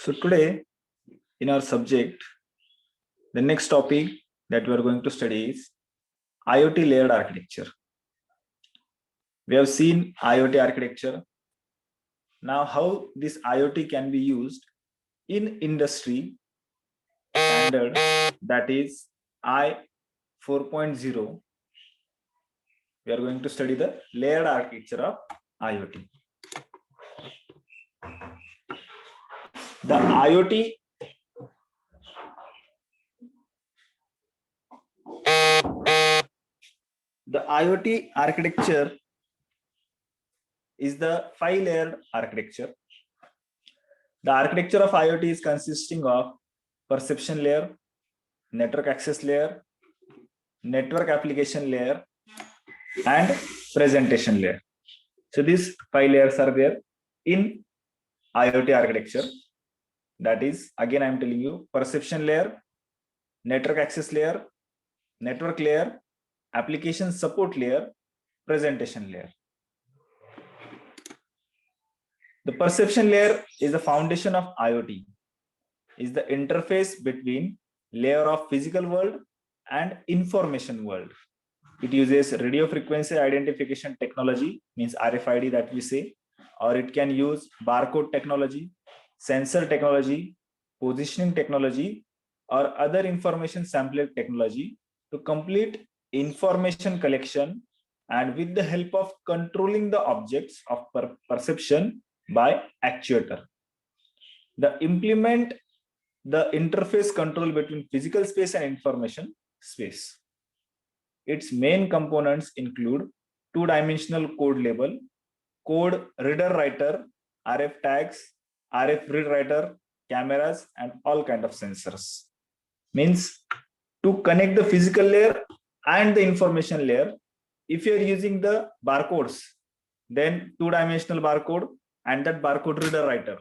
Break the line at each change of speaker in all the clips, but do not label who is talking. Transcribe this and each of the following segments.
So today in our subject, the next topic that we are going to study is IoT layered architecture. We have seen IoT architecture. Now how this IoT can be used in industry standard, that is I 4.0. We are going to study the layered architecture of IoT. The IoT architecture is the 5-layered architecture. The architecture of IoT is consisting of perception layer, network access layer, network application layer, and presentation layer. So these 5 layers are there in IoT architecture. That is, again I am telling you, perception layer, network access layer, network layer, application support layer, presentation layer. The perception layer is the foundation of IoT, is the interface between layer of physical world and information world. It uses radio frequency identification technology, means RFID that we say, or it can use barcode technology, sensor technology, positioning technology, or other information sampling technology to complete information collection, and with the help of controlling the objects of perception by actuator. The implement the interface control between physical space and information space. Its main components include two-dimensional code label, code reader writer, RF tags, RF read writer, cameras, and all kind of sensors. Means to connect the physical layer and the information layer, if you are using the barcodes, then two-dimensional barcode and that barcode reader writer,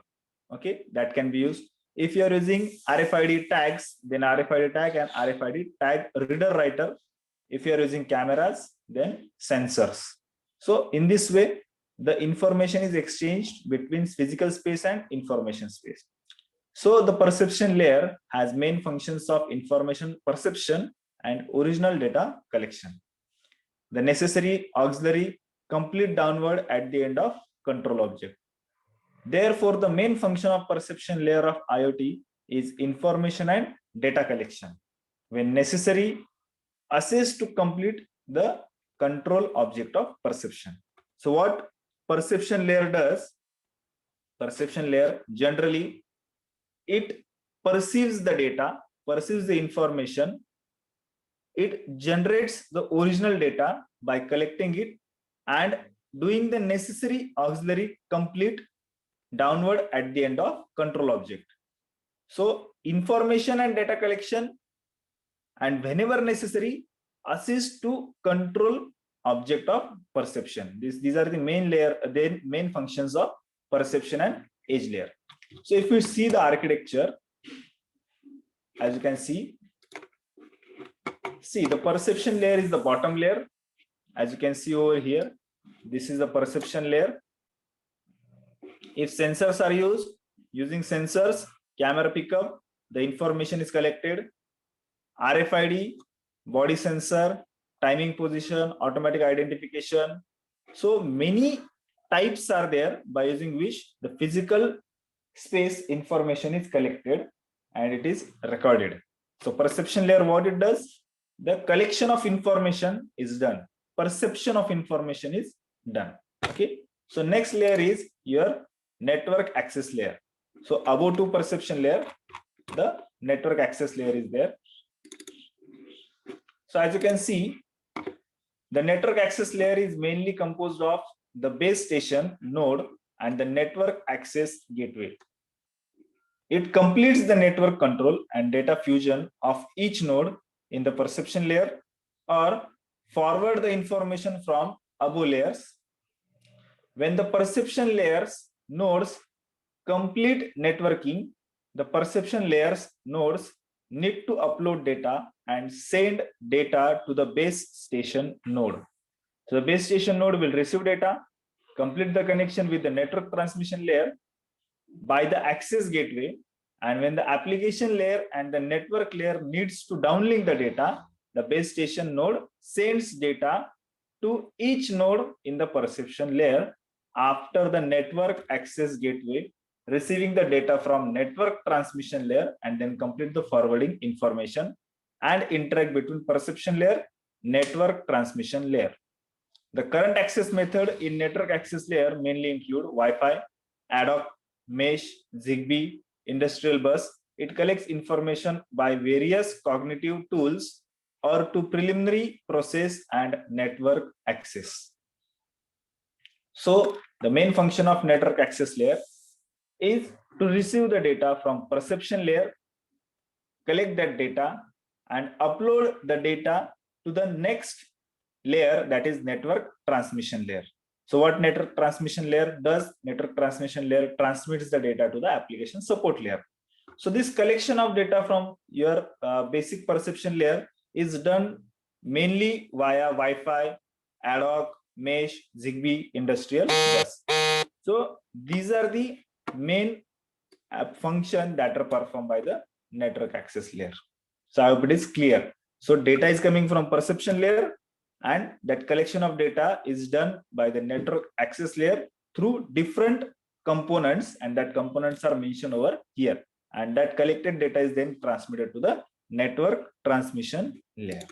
okay, that can be used. If you are using RFID tags, then RFID tag and RFID tag reader writer. If you are using cameras, then sensors. So in this way, the information is exchanged between physical space and information space. So the perception layer has main functions of information perception and original data collection. The necessary auxiliary complete downward at the end of control object. Therefore, the main function of perception layer of IoT is information and data collection. When necessary, assist to complete the control object of perception. So what perception layer does? Perception layer generally, it perceives the data, perceives the information, it generates the original data by collecting it and doing the necessary auxiliary complete downward at the end of control object. So information and data collection, and whenever necessary, assist to control object of perception. These are the main layer, the main functions of perception and edge layer. So if we see the architecture, as you can see the perception layer is the bottom layer. As you can see over here, this is the perception layer. If sensors are used, using sensors, camera pickup, the information is collected. RFID, body sensor, timing position, automatic identification. So many types are there by using which the physical space information is collected and it is recorded. So perception layer, what it does? The collection of information is done. Perception of information is done. Okay. So next layer is your network access layer. So above to perception layer, the network access layer is there. So as you can see, the network access layer is mainly composed of the base station node and the network access gateway. It completes the network control and data fusion of each node in the perception layer or forward the information from above layers. When the perception layers nodes complete networking, the perception layers nodes need to upload data and send data to the base station node. So the base station node will receive data, complete the connection with the network transmission layer by the access gateway, And when the application layer and the network layer needs to downlink the data, the base station node sends data to each node in the perception layer after the network access gateway receiving the data from network transmission layer and then complete the forwarding information and interact between perception layer, network transmission layer. The current access method in network access layer mainly include Wi-Fi, ad hoc, mesh, Zigbee, industrial bus. It collects information by various cognitive tools or to preliminary process and network access. So the main function of network access layer is to receive the data from perception layer, collect that data and upload the data to the next layer, that is network transmission layer. So what network transmission layer does? Network transmission layer transmits the data to the application support layer. So this collection of data from your basic perception layer is done mainly via Wi-Fi, ad hoc, mesh, Zigbee, industrial bus. So these are the main function that are performed by the network access layer. So I hope it is clear. So data is coming from perception layer, and that collection of data is done by the network access layer through different components, and that components are mentioned over here. And that collected data is then transmitted to the network transmission layer.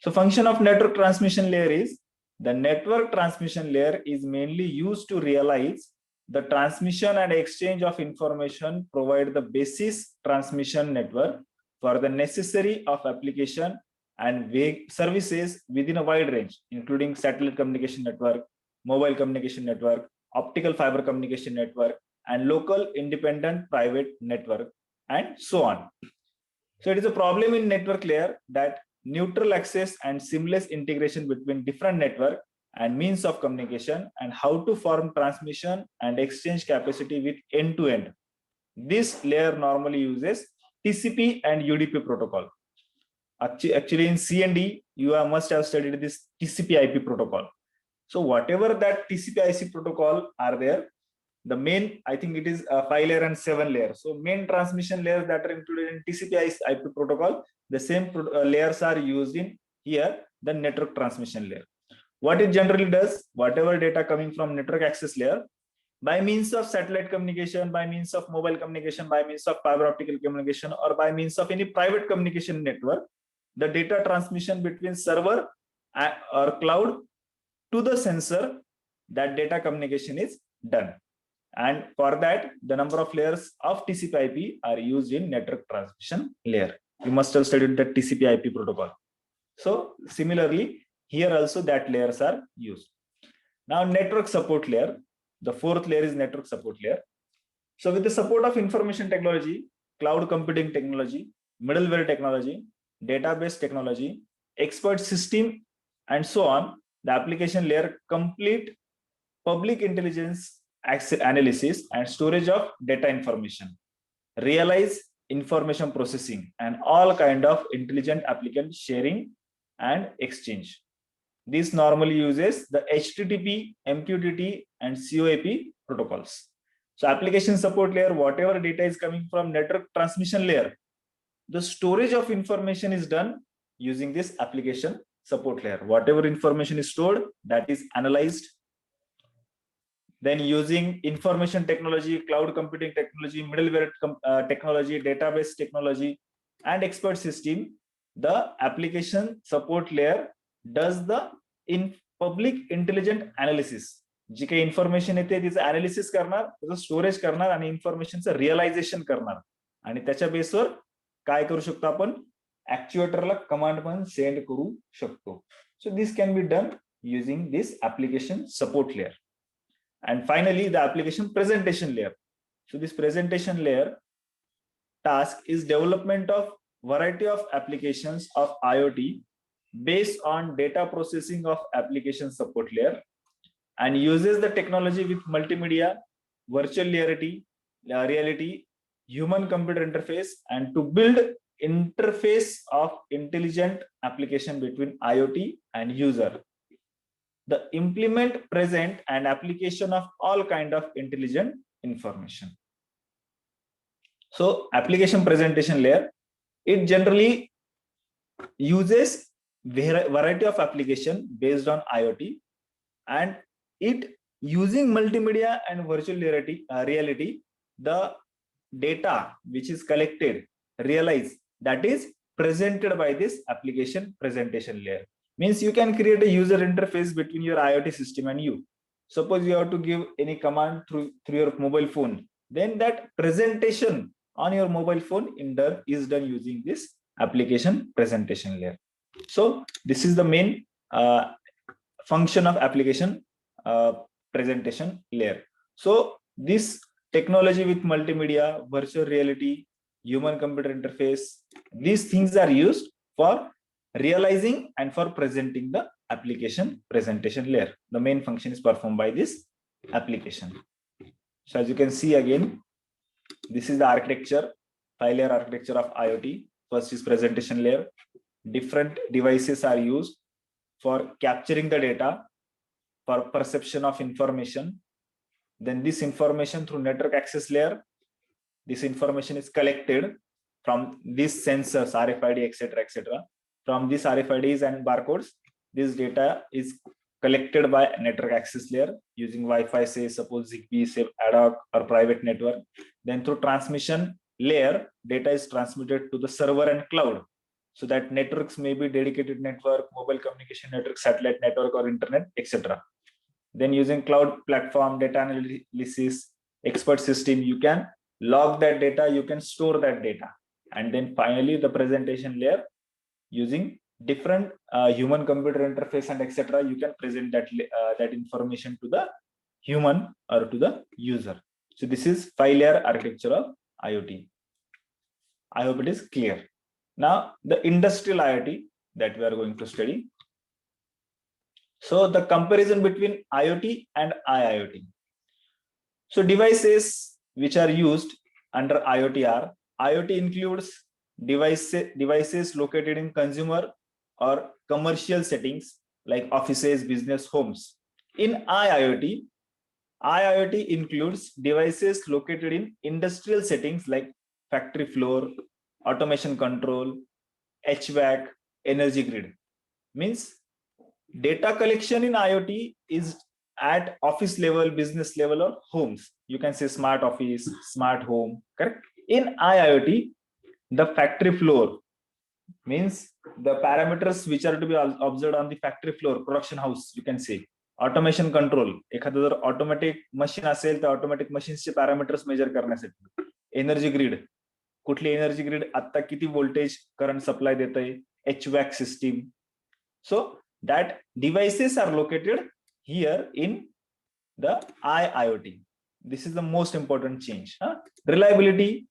So function of network transmission layer is the network transmission layer is mainly used to realize the transmission and exchange of information, provide the basis transmission network for the necessary of application and services within a wide range, including satellite communication network, mobile communication network, optical fiber communication network, and local independent private network, and so on. So it is a problem in network layer that neutral access and seamless integration between different network and means of communication and how to form transmission and exchange capacity with end-to-end. This layer normally uses TCP and UDP protocol. Actually in CND, you must have studied this TCP IP protocol. So whatever that TCP IC protocol are there, the main, I think it is 5 layer and 7 layer. So main transmission layers that are included in TCP IP protocol, the same layers are used in here, the network transmission layer. What it generally does, whatever data coming from network access layer, by means of satellite communication, by means of mobile communication, by means of fiber optical communication, or by means of any private communication network, the data transmission between server or cloud to the sensor, that data communication is done. And for that, the number of layers of TCP/IP are used in network transmission layer. You must have studied the TCP/IP protocol. So similarly, here also that layers are used. Now network support layer, the fourth layer is network support layer. So with the support of information technology, cloud computing technology, middleware technology, database technology, expert system, and so on, the application layer complete public intelligence analysis and storage of data information, realize information processing, and all kind of intelligent applicant sharing and exchange. This normally uses the HTTP, MQTT, and COAP protocols. So application support layer, whatever data is coming from network transmission layer, the storage of information is done using this application support layer. Whatever information is stored, that is analyzed. Then using information technology, cloud computing technology, middleware technology, database technology, and expert system, the application support layer does the public intelligent analysis. जी काही information येते तिचं analysis करणार, त्याचं storage करणार आणि इन्फॉर्मेशनचं realisation करणार, आणि त्याच्या बेसवर काय करू शकतो आपण, ऍक्च्युएटरला कमांड पण सेंड करू शकतो. So this can be done using this application support layer. And finally, the application presentation layer. So this presentation layer task is development of variety of applications of IoT based on data processing of application support layer, and uses the technology with multimedia, virtual reality, human computer interface, and to build interface of intelligent application between IoT and user. The implement, present, and application of all kind of intelligent information. So application presentation layer, it generally uses variety of application based on IoT, and it using multimedia and virtual reality, the data which is collected, realize, that is presented by this application presentation layer. Means you can create a user interface between your IoT system and you. Suppose you have to give any command through your mobile phone, then that presentation on your mobile phone is done using this application presentation layer. So this is the main function of application presentation layer. So this technology with multimedia, virtual reality, human computer interface, these things are used for realizing and for presenting the application presentation layer. The main function is performed by this application. So as you can see again, this is the architecture, 5-layer architecture of IoT. First is presentation layer. Different devices are used for capturing the data, for perception of information. Then this information through network access layer, this information is collected from these sensors, RFID, etc. From these RFIDs and barcodes, this data is collected by network access layer using Wi-Fi, say suppose ZigBee, say ad hoc or private network. Then through transmission layer, data is transmitted to the server and cloud. So that networks may be dedicated network, mobile communication network, satellite network, or internet, etc. Then using cloud platform, data analysis, expert system, you can log that data, you can store that data. And then finally the presentation layer, using different human computer interface and etc., you can present that information to the human or to the user. So this is 5-layer architecture of IoT. I hope it is clear. Now the industrial IoT that we are going to study. So the comparison between IoT and IIoT. So devices which are used under IoT are, IoT includes devices located in consumer or commercial settings like offices, business, homes. In IIoT includes devices located in industrial settings like factory floor, automation control, HVAC, energy grid. Means data collection in IoT is at office level, business level, or homes. You can say smart office, smart home, correct? In IIoT, the factory floor means the parameters which are to be observed on the factory floor, production house, you can say. Automation control, एखादं जर automatic machine असेल तर automatic मशीन्सचे parameters major करण्यासाठी. Energy grid, कुठली energy grid आता किती voltage current supply देत आहे, HVAC system. So that devices are located here in the IIoT. This is the most important change. Reliability,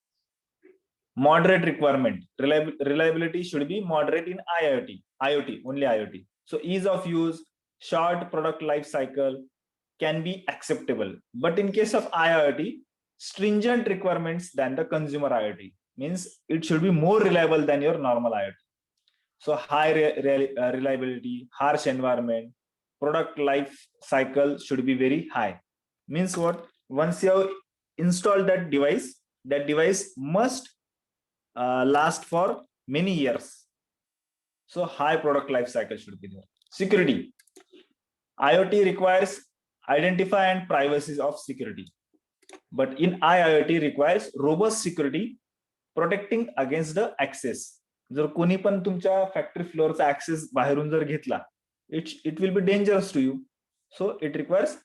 moderate requirement. Reliability should be moderate in IoT, only IoT. So ease of use, short product life cycle can be acceptable. But in case of IoT, stringent requirements than the consumer IoT. Means it should be more reliable than your normal IoT. So high reliability, harsh environment, product life cycle should be very high. Means what? Once you have installed that device must last for many years. So high product life cycle should be there. Security. IoT requires identify and privacy of security. But in IIoT requires robust security protecting against the access. जर कोणी पण तुमच्या factory फ्लोअरचा access बाहेरून जर घेतला, it will be dangerous to you. So it requires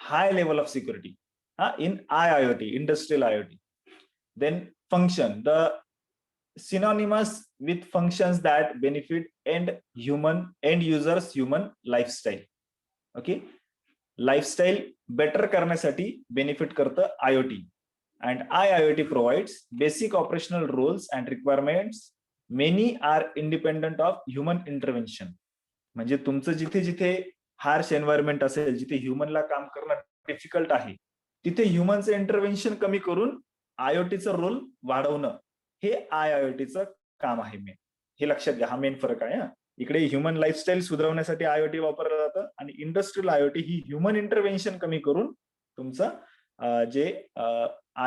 high level of security in IIoT, industrial IoT. Then function, the synonymous with functions that benefit end users human lifestyle. Okay, lifestyle better करण्यासाठी benefit करतं IoT. And IIoT provides basic operational roles and requirements. Many are independent of human intervention. म्हणजे तुमचं जिथे जिथे harsh environment असेल, जिथे ह्युमनला काम करणं डिफिकल्ट आहे, तिथे ह्युमनचं इंटरव्हेन्शन कमी करून आयओटीचं रोल वाढवणं हे IIoTचं काम आहे. मेन हे लक्षात घ्या, हा मेन फरक आहे. इकडे ह्युमन लाईफस्टाईल सुधारण्यासाठी IoT वापरलं जातं आणि इंडस्ट्रियल IoT ही ह्युमन इंटरव्हेन्शन कमी करून तुमचं जे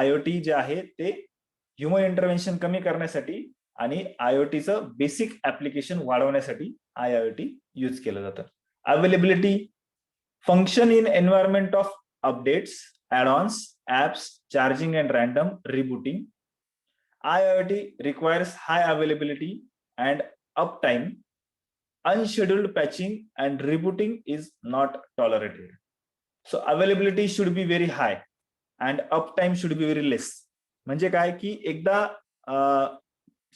IoT जे आहे ते ह्युमन इंटरव्हेन्शन कमी करण्यासाठी आणि आयओटीचं बेसिक ऍप्लिकेशन वाढवण्यासाठी आयआयओटी यूज केलं जातं. Availability, function in environment of updates, add-ons, apps, charging and random rebooting. IIoT requires high availability and uptime. Unscheduled patching and rebooting is not tolerated. So availability should be very high and uptime should be very less. म्हणजे काय की एकदा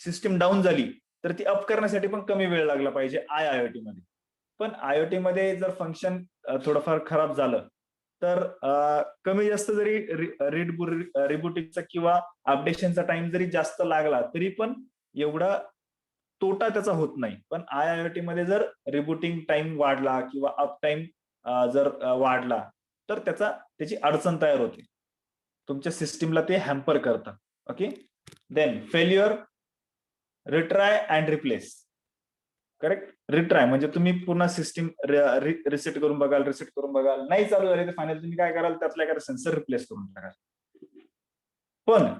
system down झाली तर ती up करण्यासाठी पण कमी वेळ लागला पाहिजे आयआयओटी मध्ये. पण आयओटी मध्ये जर फंक्शन थोडंफार खराब झालं तर कमी जास्त जरी रिबुटिंगचा किंवा अपडेशनचा टाइम जरी जास्त लागला तरी पण एवढा तोटा त्याचा होत नाही. पण आयआयओटी मध्ये जर रिबुटिंग टाइम वाढला किंवा अप टाइम जर वाढला तर त्याची अडचण तयार होते, तुमच्या सिस्टीमला ते हॅम्पर करतं. Okay, then failure, retry and replace. Correct, retry म्हणजे तुम्ही पूर्ण सिस्टीम रिसेट करून बघाल, नाही चालू झाले तर फायनल तुम्ही काय कराल, त्यातला एखादा सेन्सर रिप्लेस करून टाकाल. पण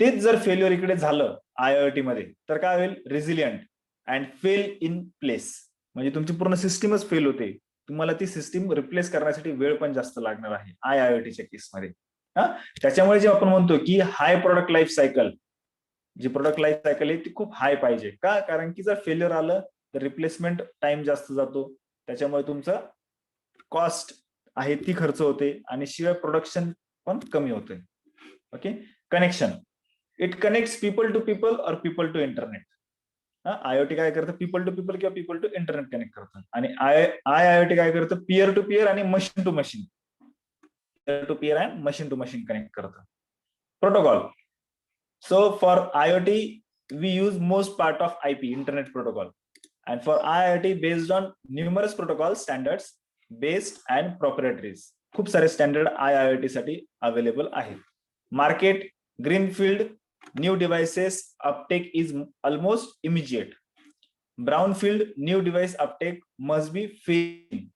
तेच जर फेल्युअर इकडे झालं आयआयओटी मध्ये तर काय होईल, resilient and fail in place. म्हणजे तुमची पूर्ण सिस्टीमच फेल होते, तुम्हाला ती सिस्टीम रिप्लेस करण्यासाठी वेळ पण जास्त लागणार आहे आयआयओटीच्या केसमध्ये. त्याच्यामुळे जे आपण म्हणतो की हाय प्रोडक्ट लाईफ सायकल, जी प्रोडक्ट लाईफ सायकल आहे ती खूप हाय पाहिजे. का? कारण की जर फेल्युअर आलं तर रिप्लेसमेंट टाइम जास्त जातो, त्याच्यामुळे तुमचं कॉस्ट आहे ती खर्च होते आणि शिवाय प्रोडक्शन पण कमी होते. Okay, connection, it connects people to people or people to internet. IoT काय करतं, पीपल टू पीपल किंवा पीपल टू इंटरनेट कनेक्ट करतं. आणि आयओटी काय करतं, पियर टू पियर आणि machine to machine, peer to peer and machine to machine connect करतं. प्रोटोकॉल, so for IoT we use most part of IP, internet protocol, and for IIoT based on numerous protocol standards based and proprietaries. खूप सारे standard IIoT साठी available आहेत. Market, greenfield new devices Uptake is almost immediate. Brownfield new device Uptake must be fail.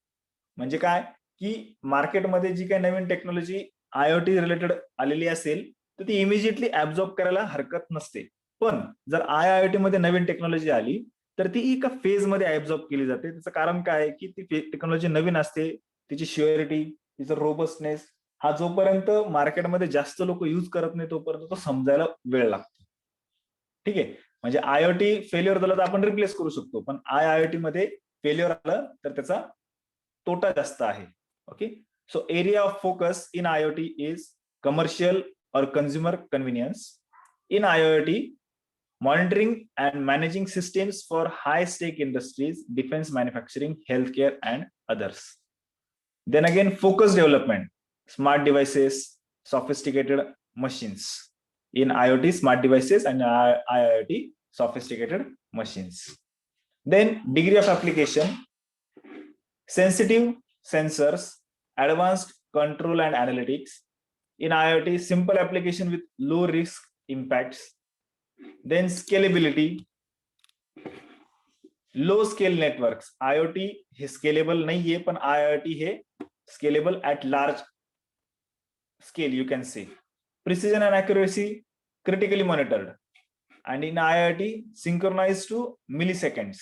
म्हणजे काय की मार्केटमध्ये जी काही नवीन technology IoT related आलेली असेल तर ती इमिजिएटली ऍब्झॉर्ब करायला हरकत नसते. पण जर आयआयओटी मध्ये नवीन टेक्नॉलॉजी आली तर ती एका फेज मध्ये ऍब्झॉर्ब केली जाते. त्याचं कारण काय आहे की ती टेक्नॉलॉजी नवीन असते, तिची श्युअरिटी, तिचं रोबस्टनेस हा जोपर्यंत मार्केटमध्ये जास्त लोक युज करत नाही तोपर्यंत तो समजायला वेळ लागतो. ठीक आहे, म्हणजे आयओटी फेल्युअर झालं तर आपण रिप्लेस करू शकतो, पण आयआयओटी मध्ये फेल्युअर आलं तर त्याचा तोटा जास्त आहे. Okay, so area of focus in IoT is commercial or consumer convenience. In IoT, monitoring and managing systems for high-stake industries, defense manufacturing, healthcare, and others. Then again, focus development, smart devices, sophisticated machines. In IoT, smart devices, and IIoT, sophisticated machines. Then degree of application, sensitive sensors, advanced control and analytics. In IoT, simple application with low risk impacts. Then scalability, low scale networks. IoT हे scalable नाहीये, पण IoT हे scalable at large scale, you can say. Precision and accuracy critically monitored. And in IoT, synchronized to milliseconds.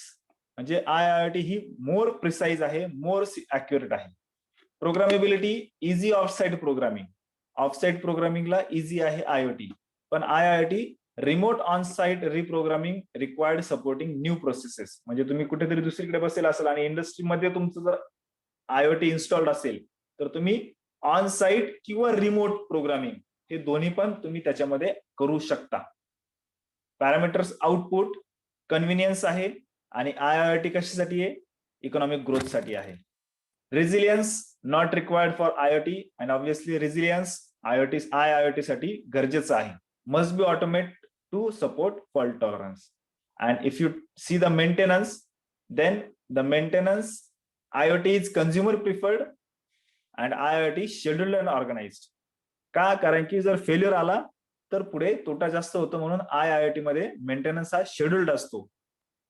म्हणजे IoT ही more precise आहे, more accurate आहे. Programmability, easy offsite programming. Offsite प्रोग्रामिंगला easy आहे IoT, पण IIoT remote on site reprogramming required supporting new processes. म्हणजे तुम्ही कुठेतरी दुसरीकडे बसेल असेल आणि इंडस्ट्रीमध्ये तुमचं जर आयओटी इन्स्टॉल्ड असेल तर तुम्ही ऑन साईट किंवा रिमोट प्रोग्रामिंग हे दोन्ही पण तुम्ही त्याच्यामध्ये करू शकता. पॅरामीटर्स, आउटपुट, कन्व्हिनियन्स आहे. आणि आयआयओटी कशासाठी आहे, इकॉनॉमिक ग्रोथ साठी आहे. Resilience not required for IoT, and obviously resilience IIoT साठी गरजेचं आहे. Must be automate to support fault tolerance. And if you see the maintenance, then the maintenance IoT is consumer preferred and IIoT scheduled and organized. का? कारण की जर failure आला तर पुढे तोटा जास्त होतो, म्हणून आयआयओटी मध्ये मेंटेनन्स हा शेड्युल्ड असतो.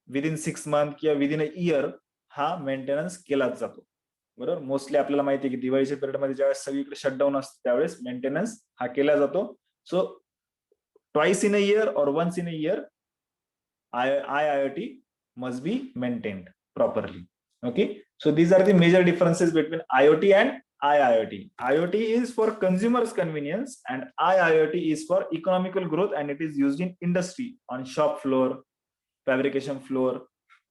विदिन 6 मंथ किंवा विदिन अ इयर हा मेंटेनन्स केलाच जातो. बरोबर, मोस्टली आपल्याला माहिती आहे की दिवाळीच्या पिरियड मध्ये ज्यावेळेस सगळीकडे शटडाऊन असते त्यावेळेस मेंटेनन्स हा केला जातो. सो twice in a year or once in a year, IIoT must be maintained properly. Okay, so these are the major differences between IoT and IIoT. IoT is for consumers' convenience and IIoT is for economical growth, and it is used in industry, on shop floor, fabrication floor,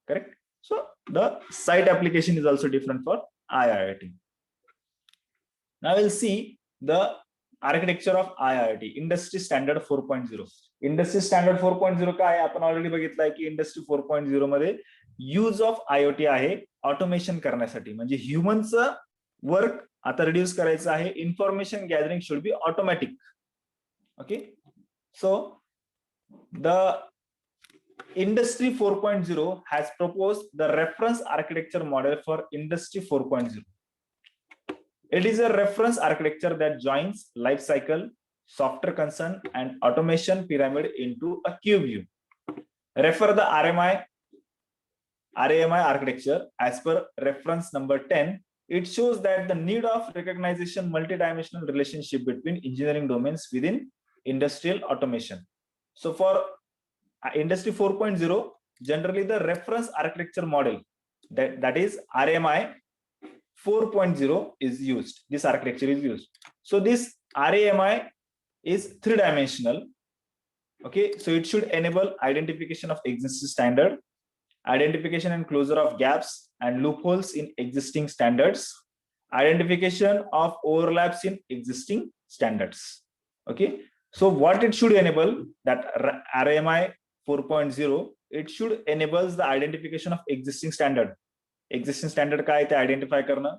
correct? So the site application is also different for IIoT. Now we'll see the architecture of IIoT, Industry Standard 4.0. Industry Standard 4.0 काय आपण already बघितलंय की industry 4.0 मध्ये use of IoT आहे automation करण्यासाठी, म्हणजे ह्युमनचं work आता reduce करायचं आहे. Information gathering should be automatic. Okay, so the Industry 4.0 has proposed the reference architecture model for Industry 4.0. It is a reference architecture that joins life cycle, software concern, and automation pyramid into a cube view. Refer the RAMI architecture as per reference number 10. It shows that the need of recognition multidimensional relationship between engineering domains within industrial automation. So for Industry 4.0, generally the reference architecture model, that is RAMI 4.0 is used. This architecture is used. So this RAMI is three-dimensional. Okay, so it should enable identification of existing standard, identification and closure of gaps and loopholes in existing standards, identification of overlaps in existing standards. Okay, so what it should enable, that RAMI 4.0, it should enable the identification of existing standard. Existing standard काय ते identify करणं,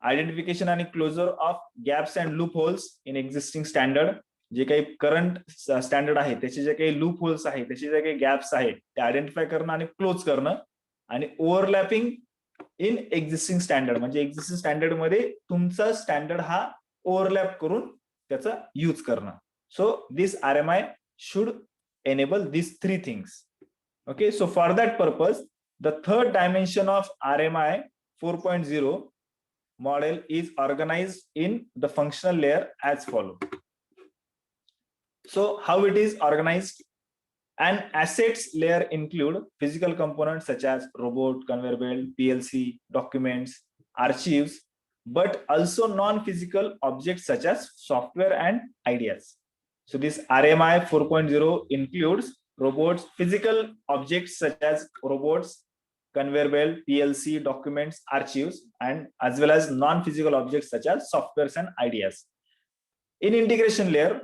identification आणि closure of gaps and loopholes in existing standard. जे काही current standard आहे त्याचे जे काही loop holes आहेत, त्याचे जे काही गॅप्स आहेत ते आयडेंटिफाय करणं आणि क्लोज करणं, आणि ओव्हरलॅपिंग इन एक्झिस्टिंग स्टँडर्ड, म्हणजे एक्झिस्टिंग स्टँडर्ड मध्ये तुमचा स्टँडर्ड हा ओव्हरलॅप करून त्याचा यूज करणं. So this RMI should enable these three things. Okay, so for that purpose, the third dimension of RMI 4.0 model is organized in the functional layer as follows. So how it is organized? An assets layer include physical components such as robot, conveyor belt, PLC, documents, archives, but also non-physical objects such as software and ideas. So this RMI 4.0 includes robots, physical objects such as robots, conveyor belt, PLC, documents, archives, and as well as non-physical objects such as softwares and ideas. In integration layer,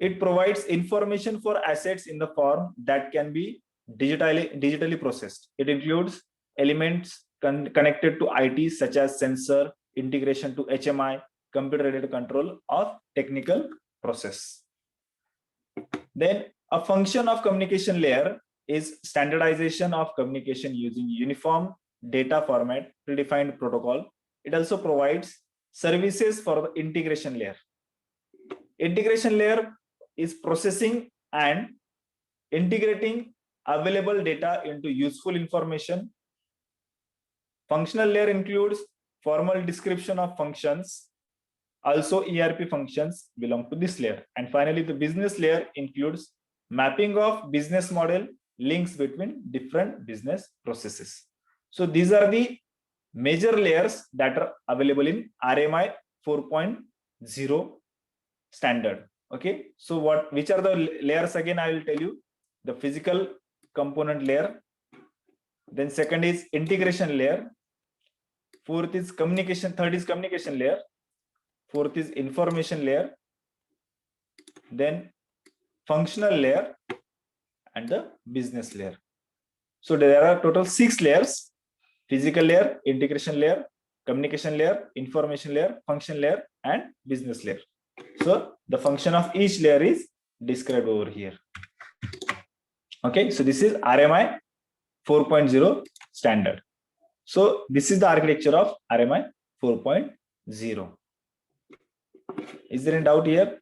it provides information for assets in the form that can be digitally processed. It includes elements connected to IT such as sensor, integration to HMI, computer-aided control of technical process. Then a function of communication layer is standardization of communication using uniform data format, predefined protocol. It also provides services for the integration layer. Integration layer is processing and integrating available data into useful information. Functional layer includes formal description of functions. Also ERP functions belong to this layer. And finally, the business layer includes mapping of business model, links between different business processes. So these are the major layers that are available in RMI 4.0 standard. Okay, so which are the layers? Again, I will tell you. The physical component layer, then second is integration layer, fourth is communication, third is communication layer, fourth is information layer, then functional layer, and the business layer. So there are total 6 layers: physical layer, integration layer, communication layer, information layer, function layer, and business layer. So the function of each layer is described over here. Okay, so this is RMI 4.0 standard. So this is the architecture of RMI 4.0. Is there any doubt here?